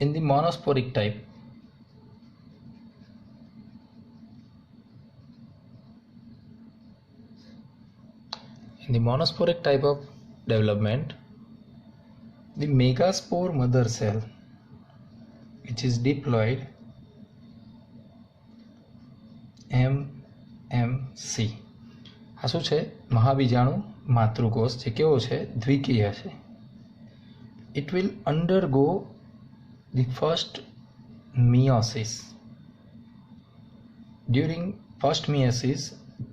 in the monosporic type, of development, the megaspore mother cell which is diploid MMC આ શું છે મહાબીજાણુ માતૃકોષ જે કેવો છે દ્વિકીય છે. It will undergo the first meiosis. During first meiosis,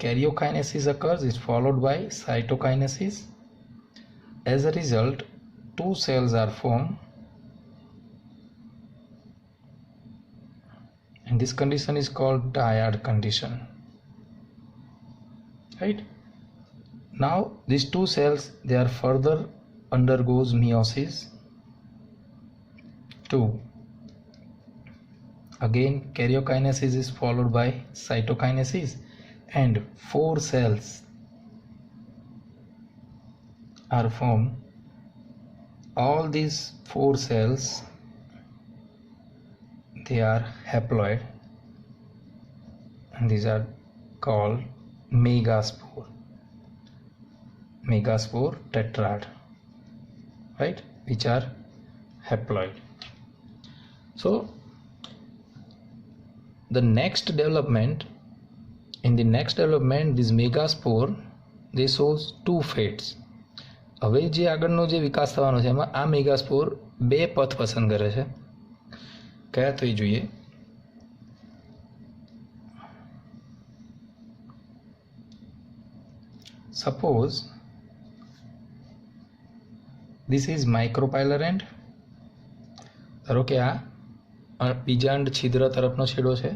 karyokinesis occurs, is followed by cytokinesis. As a result, two cells are formed, and this condition is called dyad condition. Right? Now these two cells, they are further undergoes meiosis 2. Again karyokinesis is followed by cytokinesis, and 4 cells are formed. All these 4 cells, they are haploid, and these are called megaspore tetrad, right, which are haploid. So the next development, in the next development, this megaspore, they shows 2 fates. હવે જે આગળનો જે વિકાસ થવાનો છે એમાં આ મેગાસ્પોર 2 પથ પસંદ કરે છે. કયા તો એ જોઈએ. Suppose this is micropylarend. ધારો કે આ બીજાંડ છિદ્ર તરફનો છેડો છે,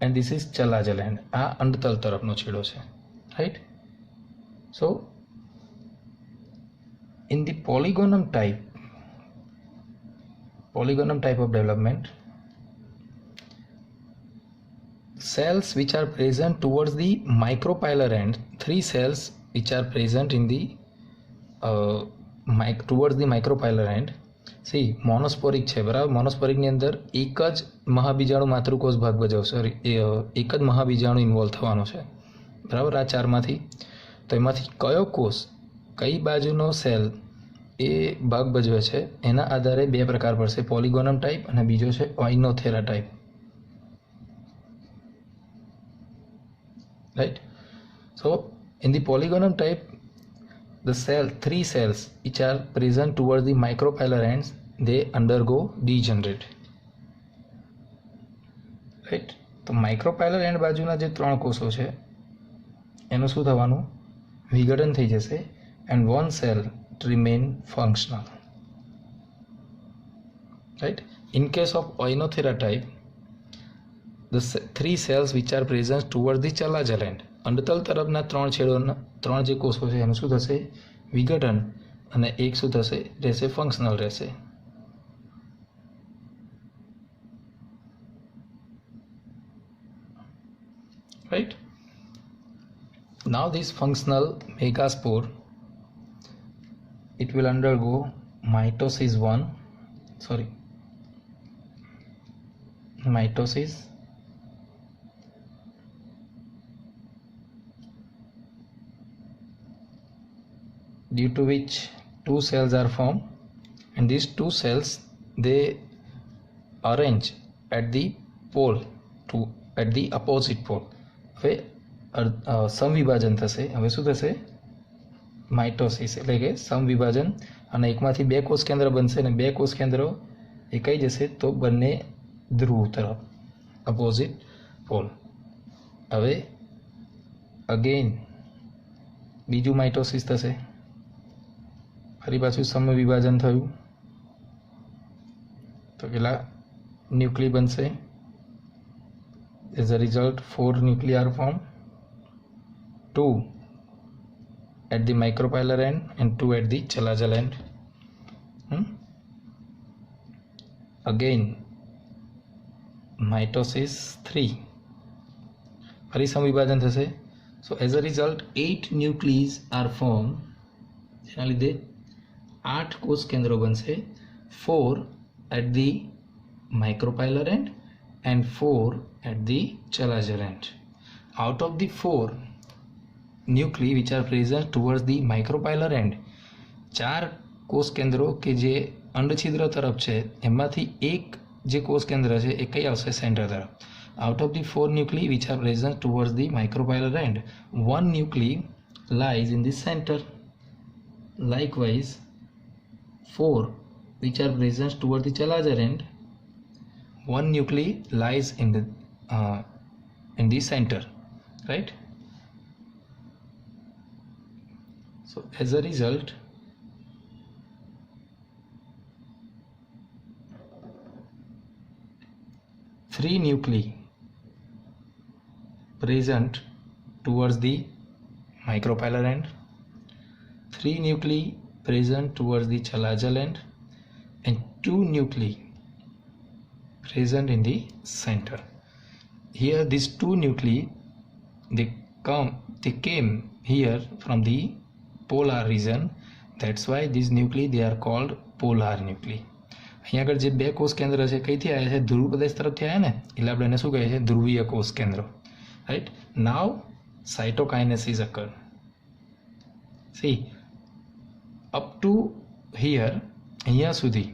and this is ચલાજલ end. આ અંડતલ તરફનો છેડો છે, right? So in the polygonum type of development, cells which are present towards the micropylar end, 3 cells which are present in the towards the micropylar end. See, monosporic છે બરાબર. મોનોસ્પોરિકની અંદર એક જ મહાબીજાણુ માતૃકોષ ભાગ ભજવશે, એક જ મહાબીજાણુ ઇન્વોલ્વ થવાનો છે બરાબર આ 4માંથી. તો એમાંથી કયો કોષ કઈ બાજુનો સેલ એ ભાગ ભજવે છે એના આધારે 2 પ્રકાર પડશે, પોલિગોનમ ટાઈપ અને બીજો છે ઓઇનોથેરા type, right? So in the polygonum type, the 3 cells which are present towards the micropylar ends, they undergo degenerate, right? તો માઇક્રોપાયલર એન્ડ બાજુના જે 3 કોષો છે એનું શું થવાનું, વિઘટન થઈ જશે, and 1 cell remain functional, right? In case of oinothera type, the 3 cells which are present towards the ચલાજલ end, અંડતલ તરફના 3 છેડોના 3 જે કોષો છે એનું શું થશે, વિઘટન, અને એક શું થશે, રહેશે ફંક્શનલ રહેશે. Right? Now this functional megaspore, it will undergo mitosis 1, due to which 2 cells are formed, and these 2 cells, they arrange at the opposite pole. હવે સમવિભાજન થશે. હવે શું થશે, માઇટોસિસ એટલે કે સમવિભાજન, અને એકમાંથી 2 કોષ કેન્દ્ર બનશે, અને 2 કોષ કેન્દ્રો એ કઈ જશે તો બંને ધ્રુવ તરફ, અપોઝિટ પોલ. હવે અગેન બીજું માઇટોસિસ થશે, ફરી પાછું સમવિભાજન થયું તો કેટલા ન્યુક્લી બનશે. As a result, 4 nuclei are formed, 2 at the micropylar end and 2 at the ચલાજલ end. Again mitosis 3, ફરી સમવિભાજન થશે. So as a result 8 nuclei are formed, જેના લીધે 8 કોષ કેન્દ્રો બનશે, 4 at the micropylar end and 4 at the chalazer end. Out of the 4 nuclei which are present towards the micropylar end, 4 કોષ કેન્દ્રો કે જે અંડછિદ્ર તરફ છે એમાંથી એક જે કોષ કેન્દ્ર છે એ કઈ આવશે? સેન્ટર તરફ. Out of the 4 nuclei which are present towards the micropylar end, 1 nuclei lies in the center. Likewise, 4 which are present towards the chalazer end, 1 nuclei lies in the center, right? So as a result, three nuclei present towards the micropylar end, 3 nuclei present towards the chalazer end, and 2 nuclei present in the center. Here these 2 nuclei they came here from the polar region. That's why these nuclei they are called polar nuclei. અહીંયા આગળ જે બે કોષ કેન્દ્ર છે કઈથી આવ્યા છે? ધ્રુવ પ્રદેશ તરફથી આવ્યા ને, એટલે આપણે એને શું કહીએ છીએ? ધ્રુવીય કોષ કેન્દ્રો, right? Now સાઇટોકાઇનેસિસ occur. See, up to here અહીંયા સુધી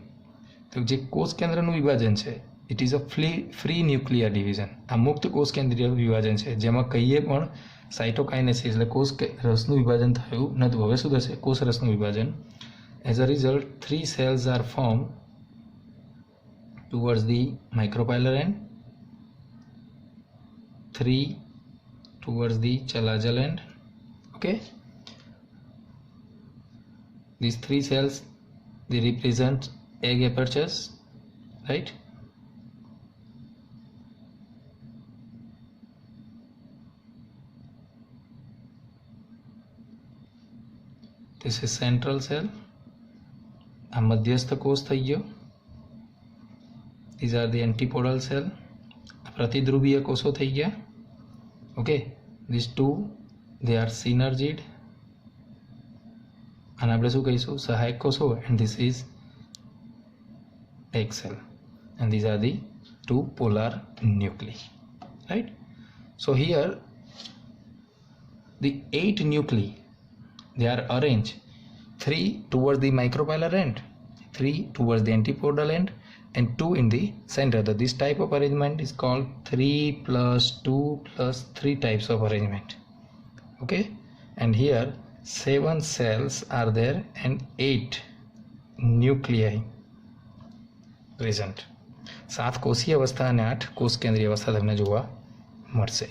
તો જે કોષ કેન્દ્રનું વિભાજન છે it is a free nuclear division. આ મુક્ત કોષ કેન્દ્રીય વિભાજન છે જેમાં કહીએ પણ સાઇટોકાઇનેસિસ એટલે કોષ રસનું વિભાજન થયું નહોતું. હવે શું થશે? કોષ રસનું વિભાજન. As a result 3 cells are formed towards the micropylar end, 3 towards the chalazer end. Okay, these 3 cells they represent egg apertures, right? This is central cell. આ મધ્યસ્થ કોષ થઈ ગયો. These are the antipodal cell. પ્રતિધ્રુવીય કોષો થઈ ગયા. Okay, these two they are synergid. અને આપણે શું કહીશું? સહાયક કોષો. And this is egg cell. And these are the 2 polar nuclei, right? So here the 8 nuclei they are arranged 3 towards the micropylar end, 3 towards the antipodal end, and 2 in the center. This type of arrangement is called 3 plus 2 plus 3 types of arrangement. Okay, and here 7 cells are there and 8 nuclei present. 7 કોષીય અવસ્થા અને 8 કોષ કેન્દ્રીય અવસ્થા તમને જોવા મળશે.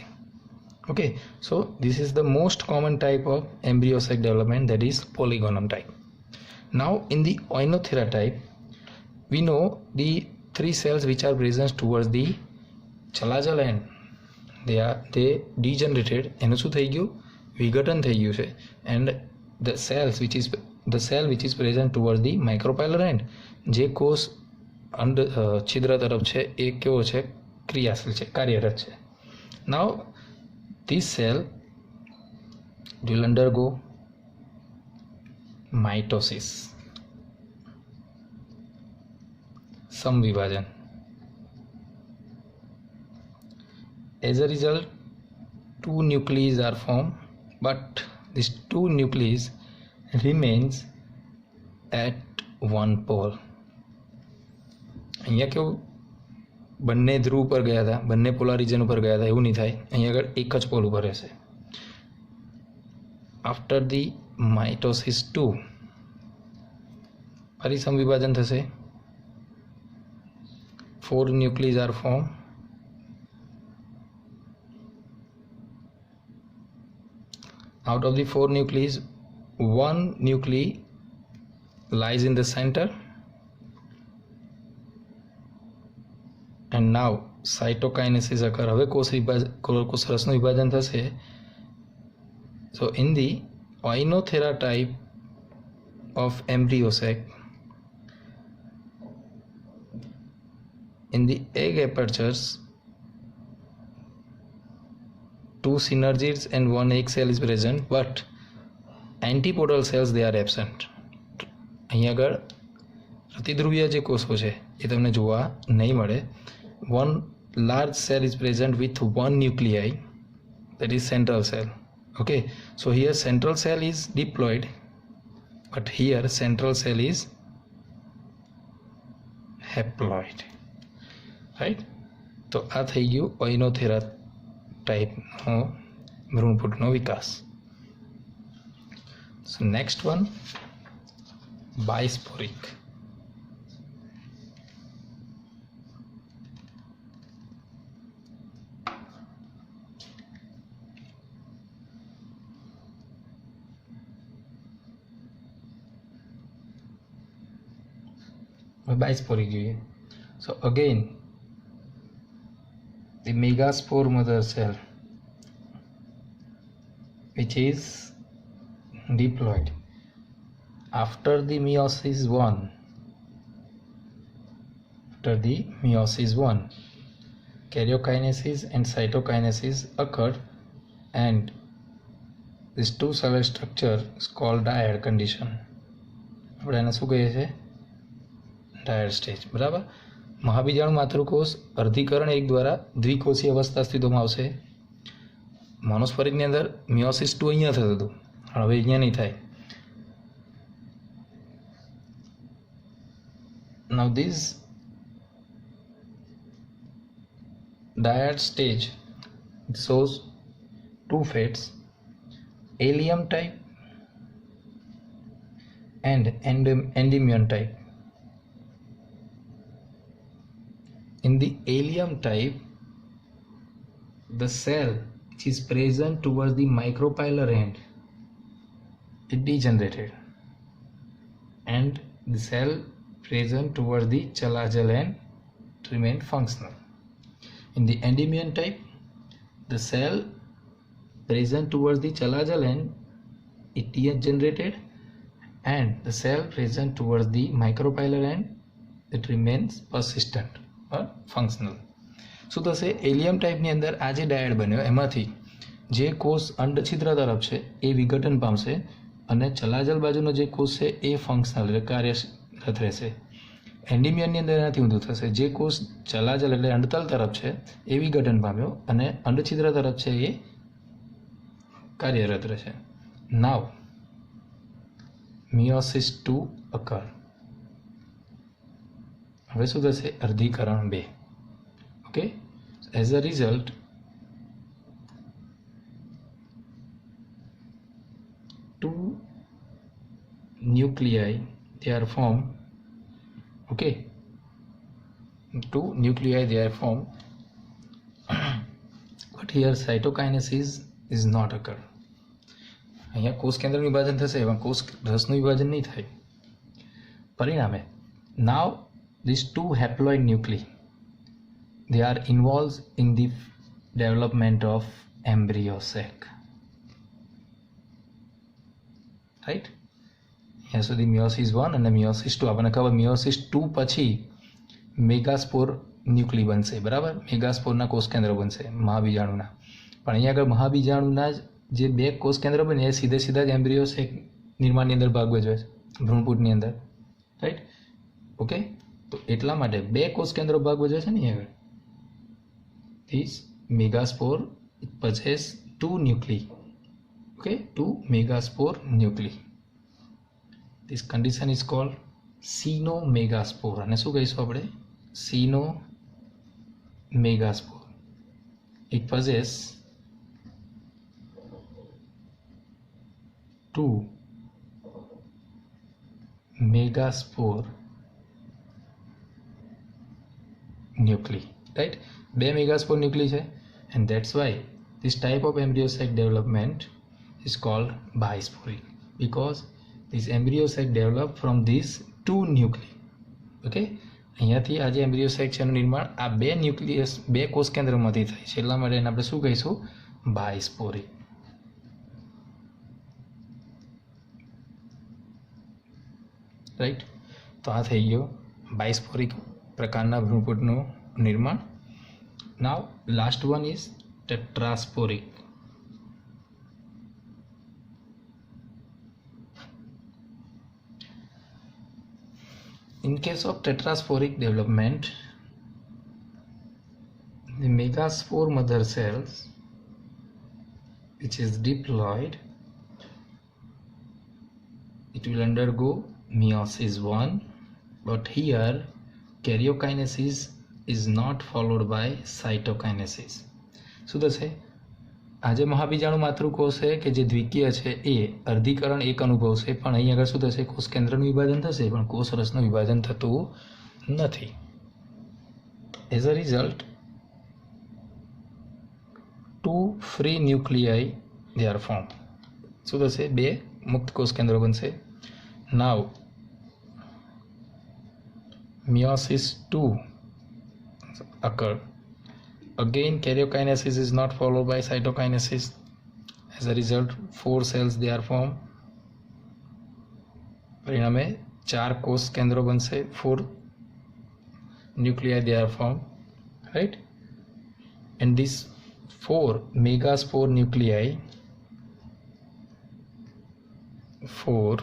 Okay, so this is the most common type of embryo-sac development, that is polygonum type. Now in the Oenothera type, we know the 3 cells which are present towards the chalazer end, they degenerated. એનું શું થઈ ગયું? વિઘટન થઈ ગયું છે. And the cell which is present towards the micropylar end, જે કોષ છિદ્ર તરફ છે એ કેવો છે? ક્રિયાશીલ છે, કાર્યરત છે. Now this cell will undergo mitosis, समविभाजन. As a result 2 nuclei are formed, but these 2 nuclei remains at one pole. અહીંયા કેવું? બંને ધ્રુવ પર ગયા હતા, બંને પોલાર રિજન ઉપર ગયા હતા એવું નહીં થાય. અહીંયા આગળ એક જ પોલ ઉપર રહેશે. આફ્ટર ધી માઇટોસિસ 2 ફરી સમવિભાજન થશે. 4 nuclei are formed. Out of the 4 nuclei, 1 nuclei lies in the center. And now cytokinesis occur. હવે કોષ રસનું વિભાજન થશે. So in the Oenothera type of embryo sac, in the egg apertures 2 synergids and 1 egg cell is present, but antipodal cells they are absent. અહીંયા આગળ અતિધ્રુવીય જે કોષો છે એ તમને જોવા નહીં મળે. One large cell is present with one nuclei, that is central cell. Okay, so here central cell is diploid, but here central cell is haploid, right? તો આ થઈ ગયું ઓઇનોથેરા ટાઈપનો ભ્રૂણપુટનો વિકાસ. So next one, bisporic. Bisporic જોઈએ. So again, the megaspore mother cell, which is diploid. After the meiosis 1, karyokinesis and cytokinesis occurred, and this two cell structure is called dyad condition. આપણે એને શું કહીએ છીએ? Dyed stage. બરાબર. મહાબીજાણુ માતૃકોષ અર્ધીકરણ એક દ્વારા દ્વિકોષીય અવસ્થા અસ્તિત્વમાં આવશે. મોનોસ્પોરિકની અંદર મિયોસિસ 2 અહીંયા થતું હતું, હવે અહીંયા નહીં થાય. Now this dyad stage shows two fates, allium type and endymion type. In the allium type, the cell which is present towards the micropylar end is degenerated, and the cell present towards the chalazal end remain functional. In the endymion type, the cell present towards the chalazal end is degenerated, and the cell present towards the micropylar end it remains persistent or functional. શું થશે? એલિયમ ટાઈપની અંદર આ જે dyed બન્યો એમાંથી જે કોષ અંડછિદ્ર તરફ છે એ વિઘટન પામશે, અને ચલાજલ બાજુનો જે કોષ છે એ ફંક્શનલ એટલે કાર્યરત રહેશે. એન્ડિમિયનની અંદર એનાથી ઊંધું થશે. જે કોષ ચલાજલ એટલે અંડતલ તરફ છે એ વિઘટન પામ્યો, અને અંડછિદ્ર તરફ છે એ કાર્યરત રહેશે. નાવ મિયોસિસ 2 occur. હવે શું થશે? અર્ધીકરણ 2. Okay, as a result two nuclei they are formed. Okay, two nuclei they are formed, but here cytokinesis is not occur. અહીંયા કોષ કેન્દ્રનું વિભાજન થશે, એમાં કોષ રસનું વિભાજન નહીં થાય. પરિણામે now these two haploid nuclei they are involved in the development of embryo sac. Right? અહીંયા સુધી મિયોસિસ 1 અને મિયોસિસ 2 આપણને ખબર. મિયોસિસ 2 પછી મેગાસ્પોર ન્યુક્લી બનશે. બરાબર, મેગાસ્પોરના કોષ કેન્દ્રો બનશે મહાબીજાણુના. પણ અહીંયા આગળ મહાબીજાણુના જે બે કોષ કેન્દ્રો બને એ સીધા જ એમ્બ્રિયો સેક નિર્માણની અંદર ભાગ ભજવે છે, ભ્રૂણપુટની અંદર. રાઈટ? ઓકે, તો એટલા માટે બે કોષ કેન્દ્રો ભાગ ભજવે છે ને આગળ. This megaspore possess two nuclei. Okay, two megaspore nuclei. This condition is called cynomegaspore. અને શું કહીશું આપણે? cynomegaspore. It possess two megaspore nuclei. Right? બે મેગાસ્પોર ન્યુક્લી છે, and that's why this type of embryo sac development is called bisporic, because this embryo sac develop from these two nuclei. Okay, અહીંયાથી આ જે embryo સેક છે એનું નિર્માણ આ બે ન્યુક્લિયસ બે કોષ કેન્દ્રમાંથી થાય છે, એટલા માટે એને આપણે શું કહીશું? બાયસ્પોરિક. રાઈટ? તો આ થઈ ગયો બાયસ્પોરિક પ્રકારના ભ્રૂણપુટનું નિર્માણ. Now last one is tetrasporic. In case of tetrasporic development, the megaspore mother cells, which is diploid, it will undergo meiosis 1, but here karyokinesis is not followed by cytokinesis. શું થશે? આજે મહાબીજાણુ માતૃકોષ છે કે જે દ્વિકીય છે એ અર્ધીકરણ એક અનુભવશે, પણ અહીં આગળ શું થશે? કોષ કેન્દ્રનું વિભાજન થશે પણ કોષ રસનું વિભાજન થતું નથી. As a result 2 free nuclei they are formed. શું થશે? 2 મુક્ત કોષ કેન્દ્રો બનશે. Now meiosis 2 occurred. Again karyokinesis is not followed by cytokinesis. As a result 4 cells they are formed. પરિણામે 4 કોષ કેન્દ્રો બનશે, 4 nuclei they are formed, right? And these 4 megaspore nuclei, 4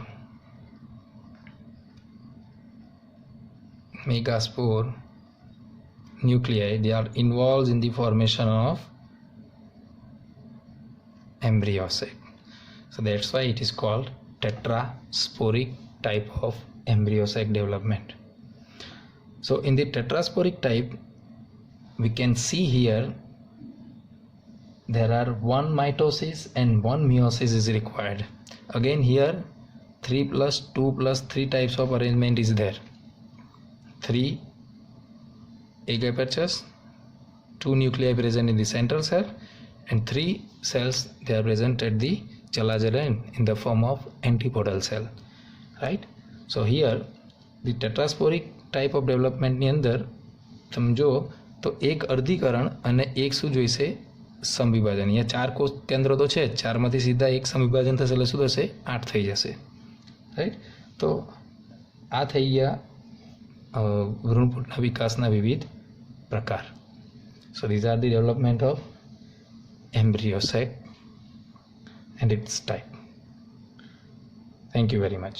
megaspore nuclei, they are involved in the formation of embryo sac. So that's why it is called tetrasporic type of embryo sac development. So in the tetrasporic type, we can see here there are 1 mitosis and 1 meiosis is required. Again here 3 plus 2 plus 3 types of arrangement is there. 3 egg apertures, 2 nuclei present in the central cell, and 3 cells they are present at the Chalazar end in the form of antipodal cell, right? So here the tetrasporic type of development ની અંદર તમે જો તો એક અર્ધીકરણ અને એક શું જોઈશે? સમવિભાજન. અહીંયા 4 કોષ કેન્દ્રો તો છે જ, 4માંથી સીધા એક સમવિભાજન થશે એટલે શું થશે? 8 થઈ જશે, રાઈટ? તો આ થઈ ગયા ભ્રૂણપોટના વિકાસના વિવિધ પ્રકાર. So these are the development of embryo sac and its type. Thank you very much.